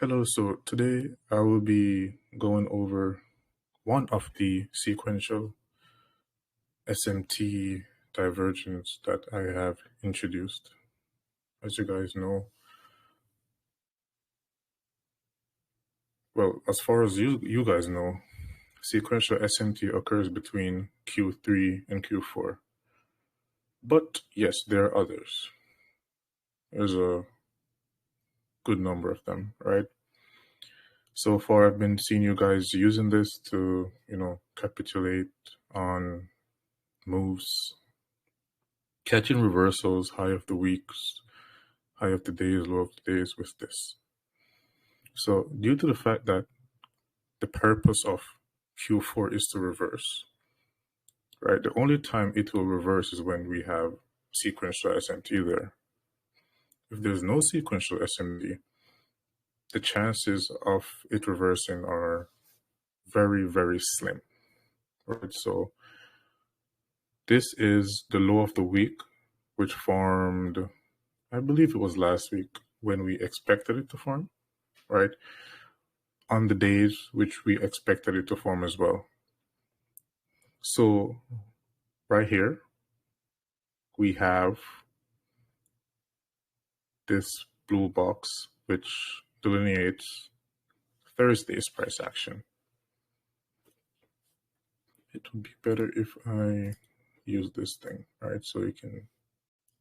Hello, so today I will be going over one of the sequential SMT divergence that I have introduced. As you guys know, well, as far as you guys know, sequential SMT occurs between Q3 and Q4. But yes, there are others. There's a good number of them, right? So far, I've been seeing you guys using this to, capitulate on moves, catching reversals, high of the weeks, high of the days, low of the days with this. So due to the fact that the purpose of Q4 is to reverse, right? The only time it will reverse is when we have sequential SMT there. If there's no sequential SMT, the chances of it reversing are very, very slim, right? So this is the low of the week, which formed, I believe it was last week when we expected it to form, right? On the days which we expected it to form as well. So right here, we have this blue box, which delineates Thursday's price action. It would be better if I use this thing, right? So you can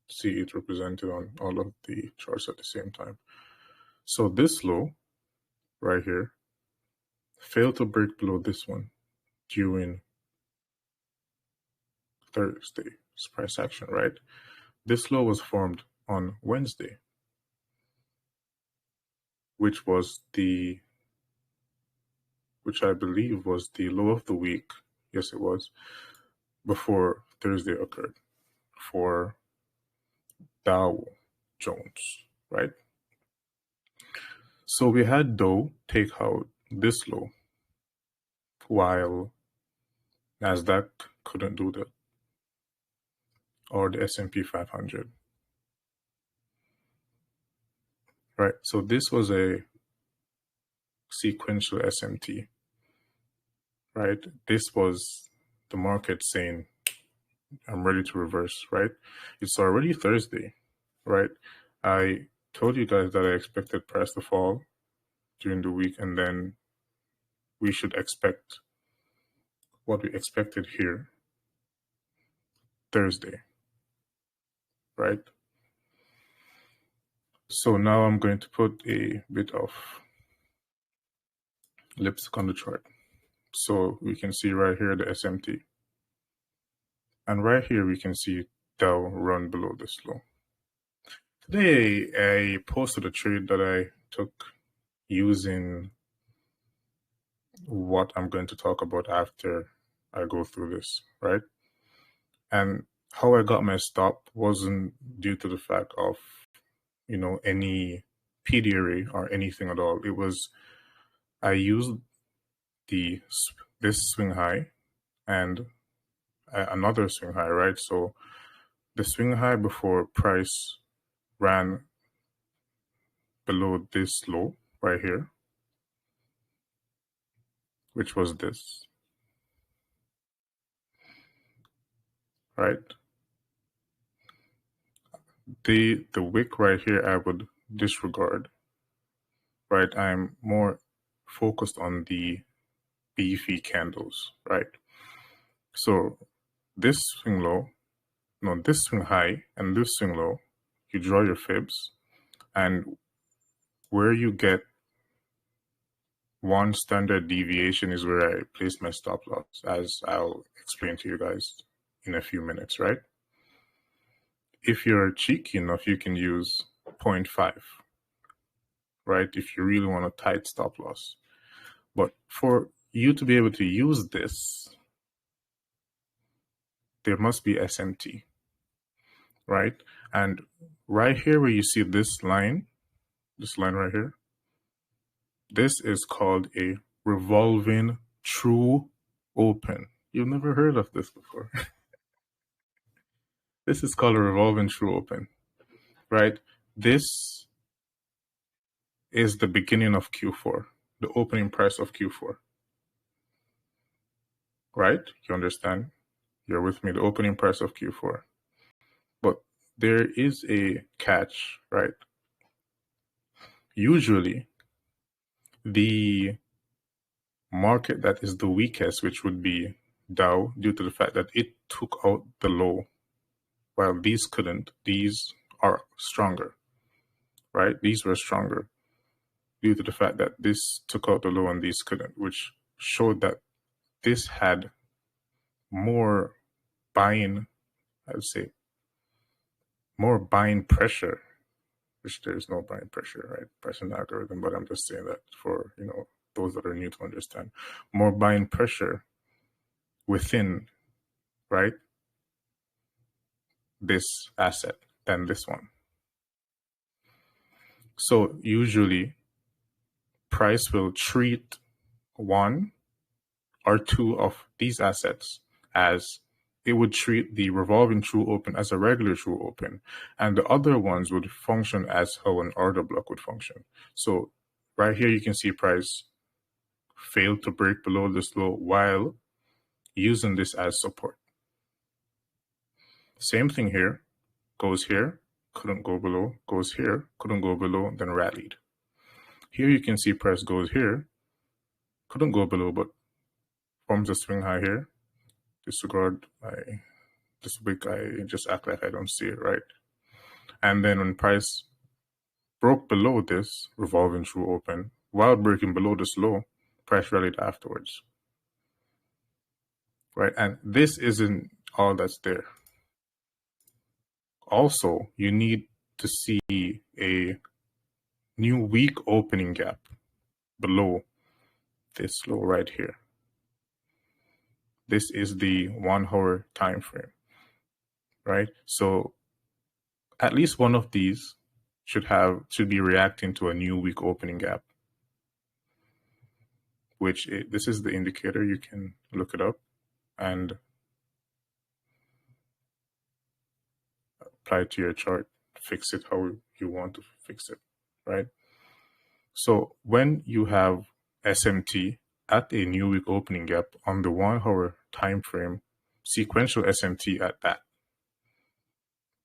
see it represented on all of the charts at the same time. So this low right here failed to break below this one during Thursday's price action, right? This low was formed on Wednesday, which I believe was the low of the week. Yes, it was, before Thursday occurred for Dow Jones, right? So we had Dow take out this low while Nasdaq couldn't do that, or the S&P 500, right? So this was a sequential SMT, right? This was the market saying, I'm ready to reverse, right? It's already Thursday, right? I told you guys that I expected price to fall during the week, and then we should expect what we expected here Thursday, right? So now I'm going to put a bit of lipstick on the chart. So we can see right here the SMT. And right here we can see Dow run below this low. Today I posted a trade that I took using what I'm going to talk about after I go through this, right? And how I got my stop wasn't due to the fact of, any PDRA or anything at all. It was, I used this swing high and another swing high, right? So the swing high before price ran below this low right here, which was this, right? The wick right here I would disregard, right? I'm more focused on the beefy candles, right? So this swing low, no, this swing high and this swing low, you draw your fibs, and where you get one standard deviation is where I place my stop loss, as I'll explain to you guys in a few minutes, right? If you're cheeky enough, you can use 0.5, right? If you really want a tight stop loss. But for you to be able to use this, there must be SMT, right? And right here where you see this line right here, this is called a revolving true open. You've never heard of this before. This is called a revolving true open, right? This is the beginning of Q4, the opening price of Q4. Right? You understand? You're with me, the opening price of Q4. But there is a catch, right? Usually, the market that is the weakest, which would be Dow, due to the fact that it took out the low, while these couldn't, these are stronger, right? These were stronger due to the fact that this took out the low and these couldn't, which showed that this had more buying, I would say, more buying pressure, which there is no buying pressure, right? Pricing algorithm, but I'm just saying that for, those that are new to understand, more buying pressure within, right, this asset than this one. So usually price will treat one or two of these assets as it would treat the revolving true open as a regular true open, and the other ones would function as how an order block would function. So right here you can see price failed to break below this low while using this as support. Same thing here, goes here, couldn't go below, goes here, couldn't go below, then rallied. Here you can see price goes here, couldn't go below, but forms a swing high here. Disregard this week, I just act like I don't see it, right? And then when price broke below this revolving true open, while breaking below this low, price rallied afterwards, right? And this isn't all that's there. Also, you need to see a new week opening gap below this low right here. This is the 1 hour time frame, right? So at least one of these should be reacting to a new week opening gap, which this is the indicator. You can look it up and apply it to your chart, fix it how you want to fix it, right? So when you have SMT at a new week opening gap on the 1 hour time frame, sequential SMT at that,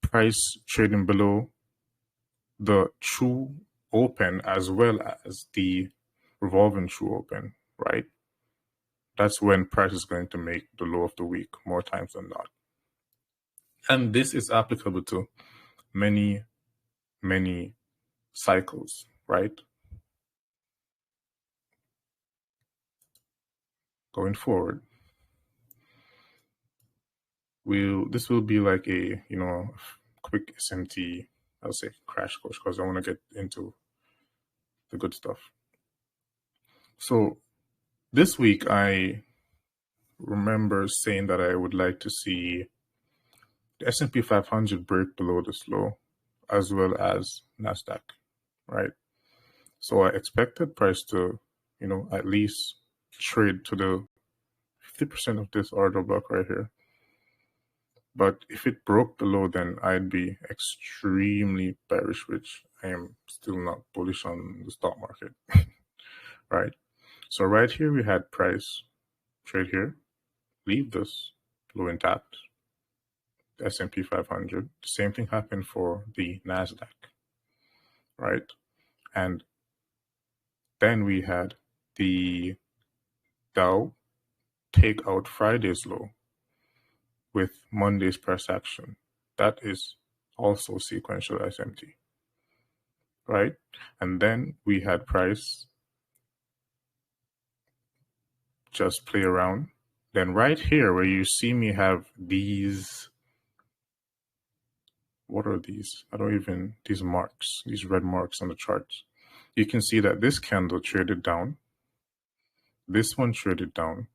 price trading below the true open as well as the revolving true open, right? That's when price is going to make the low of the week more times than not. And this is applicable to many, many cycles, right? Going forward, this will be like a, quick SMT, I'll say crash course, because I want to get into the good stuff. So this week, I remember saying that I would like to see the S&P 500 break below this low, as well as NASDAQ, right? So I expected price to, at least trade to the 50% of this order block right here. But if it broke below, then I'd be extremely bearish, which I am still not bullish on the stock market, right? So right here, we had price trade here, leave this low intact, the S&P 500. The same thing happened for the NASDAQ, right? And then we had the Dow take out Friday's low with Monday's price action. That is also sequential SMT, right? And then we had price just play around. Then right here where you see me have these, what are these? These marks, these red marks on the charts. You can see that this candle traded down. This one traded down,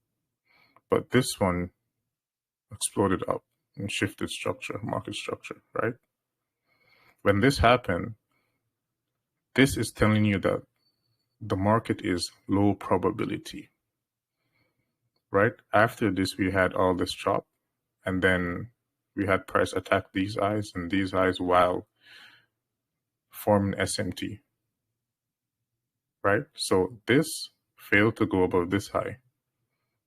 but this one exploded up and shifted structure, market structure, right? When this happened, this is telling you that the market is low probability, right? After this, we had all this chop, and then we had price attack these highs and these highs while forming SMT. right? So this failed to go above this high.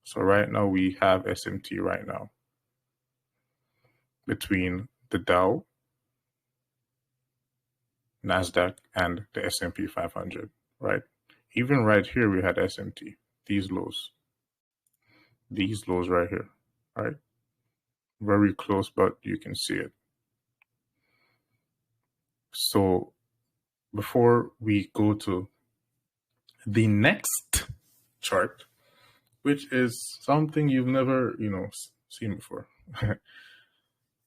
So right now we have SMT right now between the Dow, NASDAQ, and the S&P 500, right? Even right here, we had SMT, these lows right here, right? Very close, but you can see it. So before we go to the next chart, which is something you've never, seen before,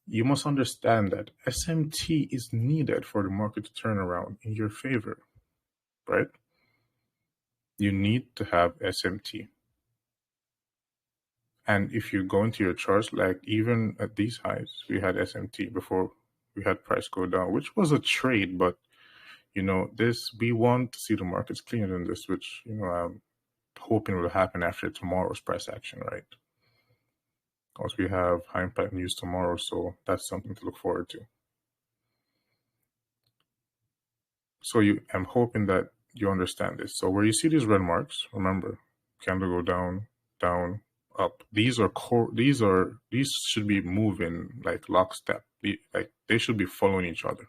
you must understand that SMT is needed for the market to turn around in your favor, right? You need to have SMT. And if you go into your charts, like even at these highs, we had SMT before we had price go down, which was a trade, but this, we want to see the markets cleaner than this, which, I'm hoping will happen after tomorrow's price action, right? Because we have high impact news tomorrow, so that's something to look forward to. So I'm hoping that you understand this. So where you see these red marks, remember, candle go down, down, up. These should be moving like lockstep. Like they should be following each other,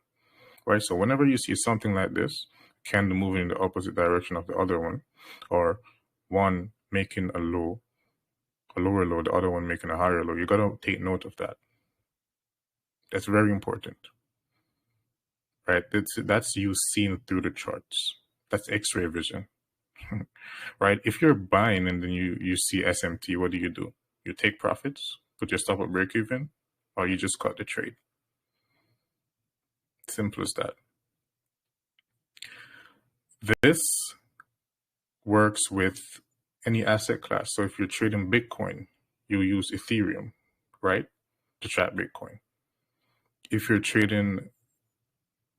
right? So whenever you see something like this, candle moving in the opposite direction of the other one, or one making a lower low, the other one making a higher low, you gotta take note of that. That's very important, right? That's you seeing through the charts. That's X-ray vision. Right? If you're buying and then you see SMT, what do? You take profits, put your stop at break even, or you just cut the trade. Simple as that. This works with any asset class. So if you're trading Bitcoin, you use Ethereum, right, to track Bitcoin. If you're trading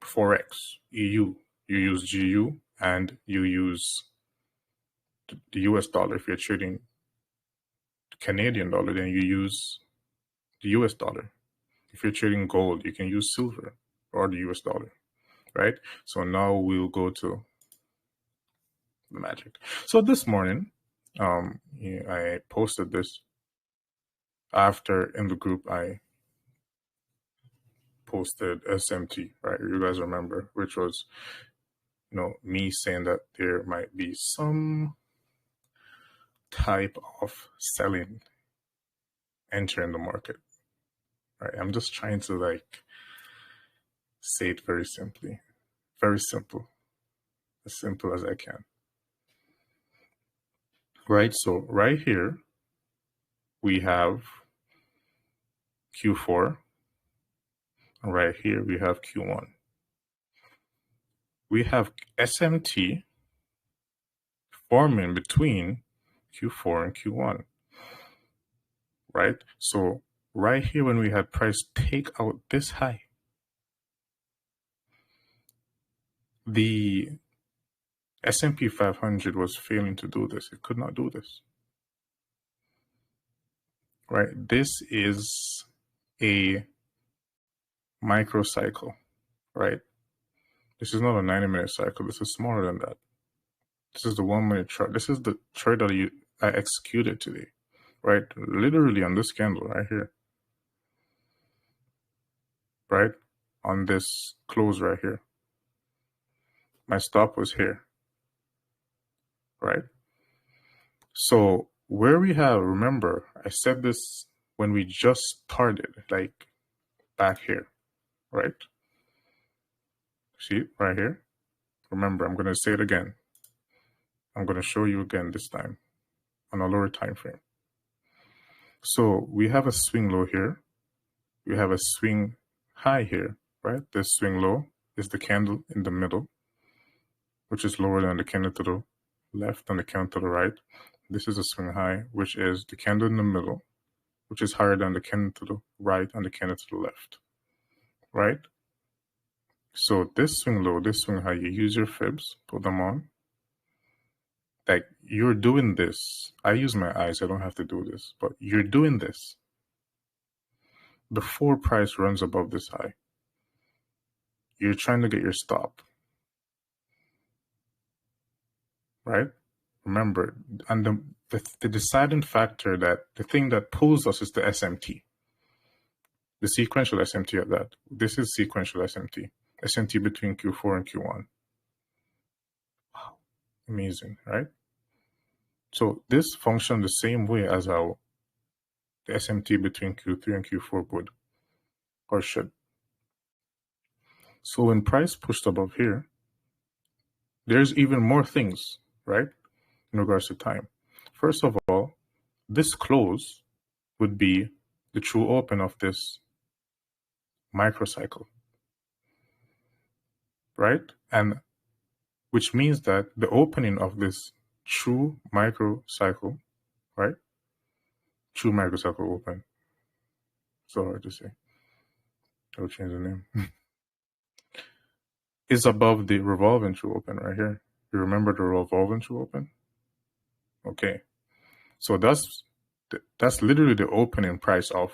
Forex, EU, you use GU, and you use the US dollar. If you're trading Canadian dollar, then you use the US dollar. If you're trading gold, you can use silver or the US dollar, right? So now we'll go to the magic. So this morning, I posted this after in the group. I posted SMT, right? You guys remember, which was, me saying that there might be some type of selling entering the market, right? I'm just trying to say it very simply, very simple, as simple as I can, right? So right here, we have Q4, and right here we have Q1. We have SMT forming between Q4 and Q1, right? So right here, when we had price take out this high, the S&P 500 was failing to do this. It could not do this, right? This is a microcycle, right? This is not a 90-minute cycle. This is smaller than that. This is the 1-minute chart. This is the chart that I executed today, right? Literally on this candle right here, right? On this close right here. My stop was here, right? So where we have, remember, I said this when we just started, like back here, right? See, right here. Remember, I'm going to say it again. I'm going to show you again this time on a lower time frame. So we have a swing low here. We have a swing high here, right? This swing low is the candle in the middle, which is lower than the candle to the left and the candle to the right. This is a swing high, which is the candle in the middle, which is higher than the candle to the right and the candle to the left, right? So this swing low, this swing high, you use your fibs, put them on. Like you're doing this. I use my eyes, I don't have to do this, but you're doing this before price runs above this high. You're trying to get your stop. right? Remember, and the deciding factor, that the thing that pulls us, is the SMT, the sequential SMT at that. This is sequential SMT, SMT between Q4 and Q1. Wow, amazing, right? So this functions the same way as how the SMT between Q3 and Q4 would, or should. So when price pushed above here, there's even more things, right, in regards to time. First of all, this close would be the true open of this microcycle, right? And which means that the opening of this true microcycle, right? True microcycle open. So hard to say. I'll change the name. Is above the revolving true open right here. You remember the revolving true open? Okay. So that's literally the opening price of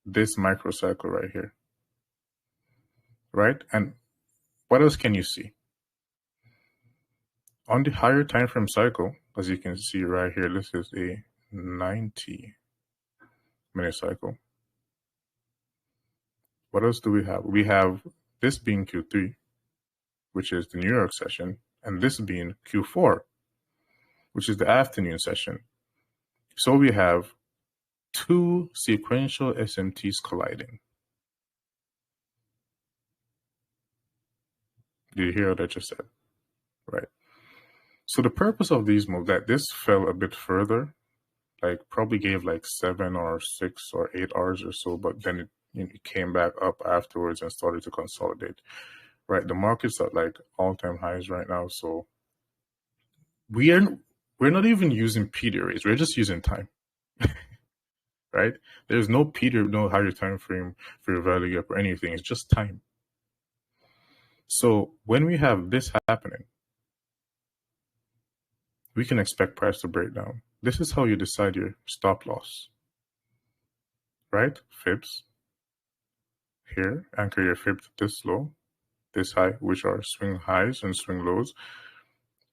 this microcycle right here, right? And what else can you see? On the higher time frame cycle, as you can see right here, this is a 90-minute cycle. What else do we have? We have this being Q3, which is the New York session, and this being Q4, which is the afternoon session. So we have two sequential SMTs colliding. Did you hear what I just said? Right. So the purpose of these moves, that this fell a bit further, like probably gave like 7 or 6 or 8 hours or so, but then it came back up afterwards and started to consolidate. Right. The market's at like all-time highs right now. So we're not even using PD rates. We're just using time. Right? There's no PD, no higher time frame for your value gap or anything. It's just time. So when we have this happening, we can expect price to break down. This is how you decide your stop loss, right? Fibs. Here, anchor your fib to this low, this high, which are swing highs and swing lows.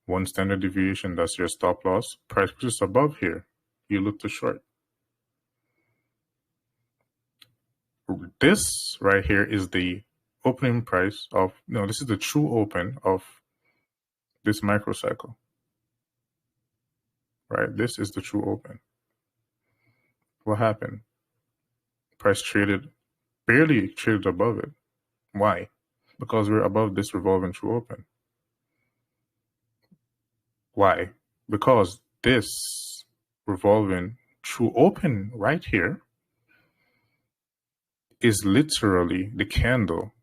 1 standard deviation, that's your stop loss. Price pushes above here, you look to short. This right here is the opening price of, no, this is the true open of this microcycle. Right? This is the true open. What happened? Price barely traded above it. Why? Because we're above this revolving true open. Why? Because this revolving true open right here is literally the candle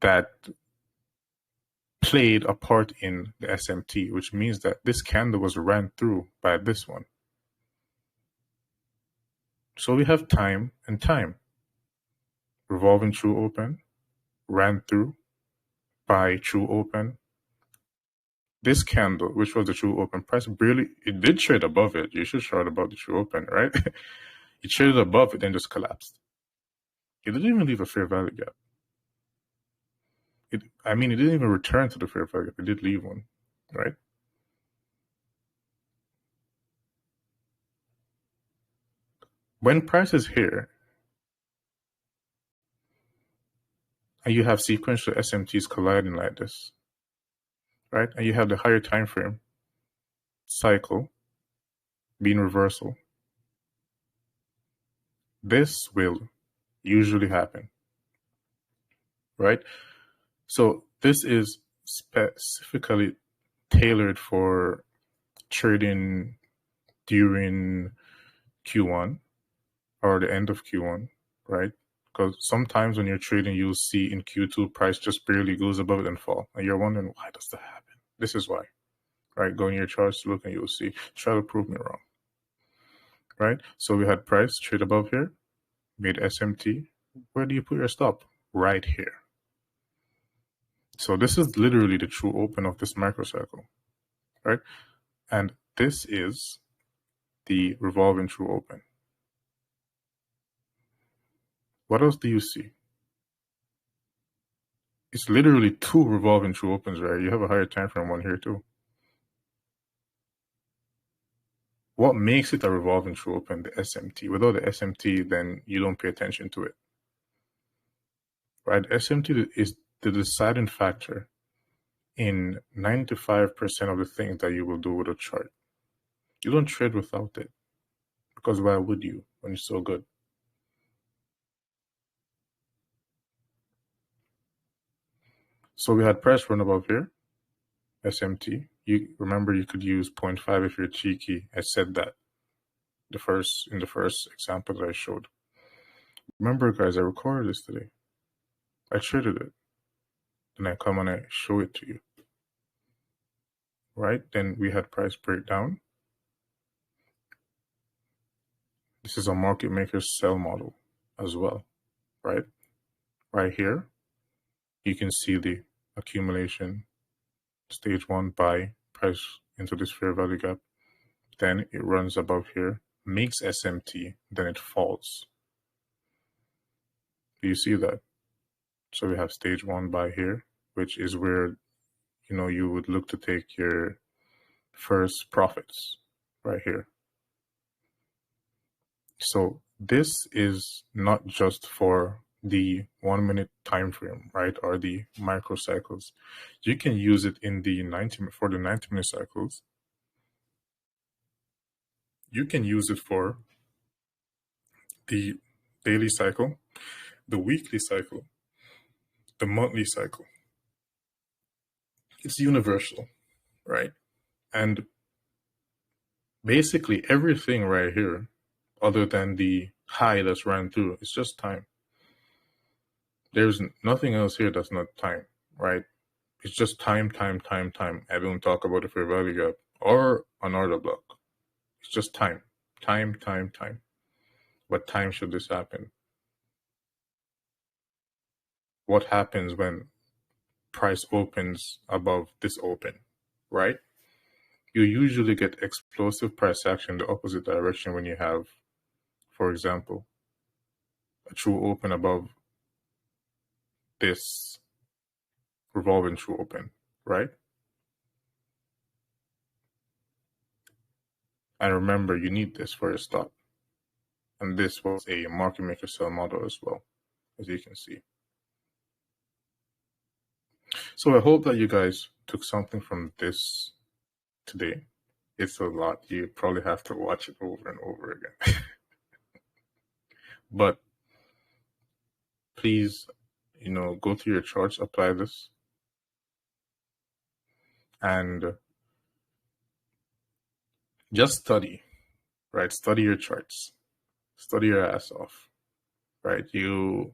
that played a part in the SMT, which means that this candle was ran through by this one. So we have time and time. Revolving true open, ran through by true open. This candle, which was the true open price, it did trade above it. You should short above the true open, right? It traded above it and just collapsed. It didn't even leave a fair value gap. It didn't even return to the fair value gap. It did leave one, right? When price is here, and you have sequential SMTs colliding like this, right? And you have the higher time frame cycle being reversal, this will usually happen, right? So this is specifically tailored for trading during Q1 or the end of Q1, right? Because sometimes when you're trading, you'll see in Q2 price just barely goes above it and fall. And you're wondering, why does that happen? This is why, right? Go in your charts, look, and you'll see. Try to prove me wrong, right? So we had price trade above here, made SMT. Where do you put your stop? Right here. So this is literally the true open of this microcycle, right? And this is the revolving true open. What else do you see? It's literally two revolving true opens, right? You have a higher time frame one here too. What makes it a revolving true open? The SMT. Without the SMT, then you don't pay attention to it, right? SMT is the deciding factor in 95% of the things that you will do with a chart. You don't trade without it, because why would you when it's so good? So we had price run above here, SMT. You remember you could use 0.5 if you're cheeky. I said that in the first example that I showed. Remember, guys, I recorded this today. I traded it. Then I come and I show it to you. Right? Then we had price breakdown. This is a market maker sell model as well, right? Right here, you can see the accumulation, stage one, buy, price into this fair value gap. Then it runs above here, makes SMT, then it falls. Do you see that? So we have stage one buy here, which is where, you would look to take your first profits right here. So this is not just for the 1 minute time frame, right? Or the microcycles. You can use it in the 90-minute cycles. You can use it for the daily cycle, the weekly cycle, the monthly cycle. It's universal, right? And basically everything right here, other than the high that's ran through, it's just time. There's nothing else here that's not time, right? It's just time, time, time, time. I don't talk about the fair value gap or an order block. It's just time, time, time, time. What time should this happen? What happens when price opens above this open, right? You usually get explosive price action in the opposite direction when you have, for example, a true open above this revolving true open, right? And remember, you need this for a stop. And this was a market maker sell model as well, as you can see. So I hope that you guys took something from this today. It's a lot. You probably have to watch it over and over again. But please, go through your charts, apply this, and just study, right? Study your charts. Study your ass off, right? To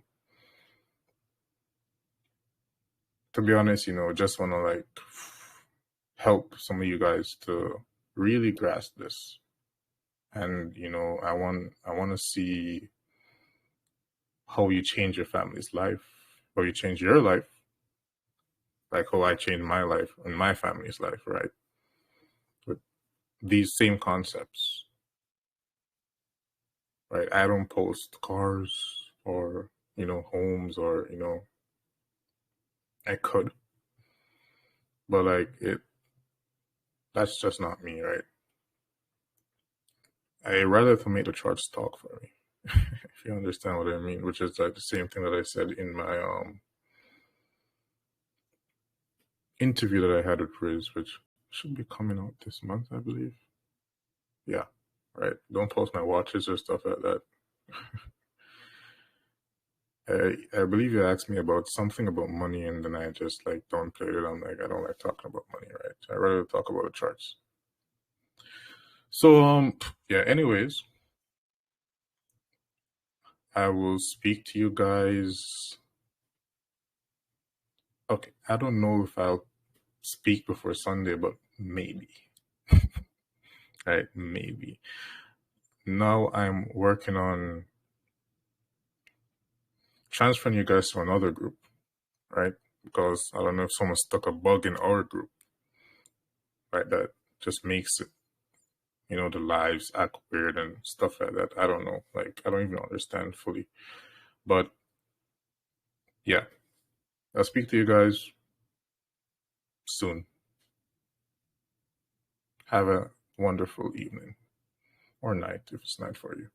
be honest, just want to help some of you guys to really grasp this. And, I want to see how you change your family's life, how you change your life, like how I changed my life and my family's life, right? With these same concepts, right? I don't post cars or, homes or, I could, but that's just not me, right? I rather to make the charts talk for me, if you understand what I mean, which is like the same thing that I said in my interview that I had with Riz, which should be coming out this month, I believe. Yeah, right. Don't post my watches or stuff like that. I believe you asked me about something about money, and then I just don't play it. I'm like, I don't like talking about money, right? I rather talk about the charts. So yeah. Anyways, I will speak to you guys. Okay, I don't know if I'll speak before Sunday, but maybe. Right, maybe. Now I'm working on transferring you guys to another group, right? Because I don't know if someone stuck a bug in our group, right? That just makes it, the lives act weird and stuff like that. I don't know. I don't even understand fully. But yeah, I'll speak to you guys soon. Have a wonderful evening or night if it's night for you.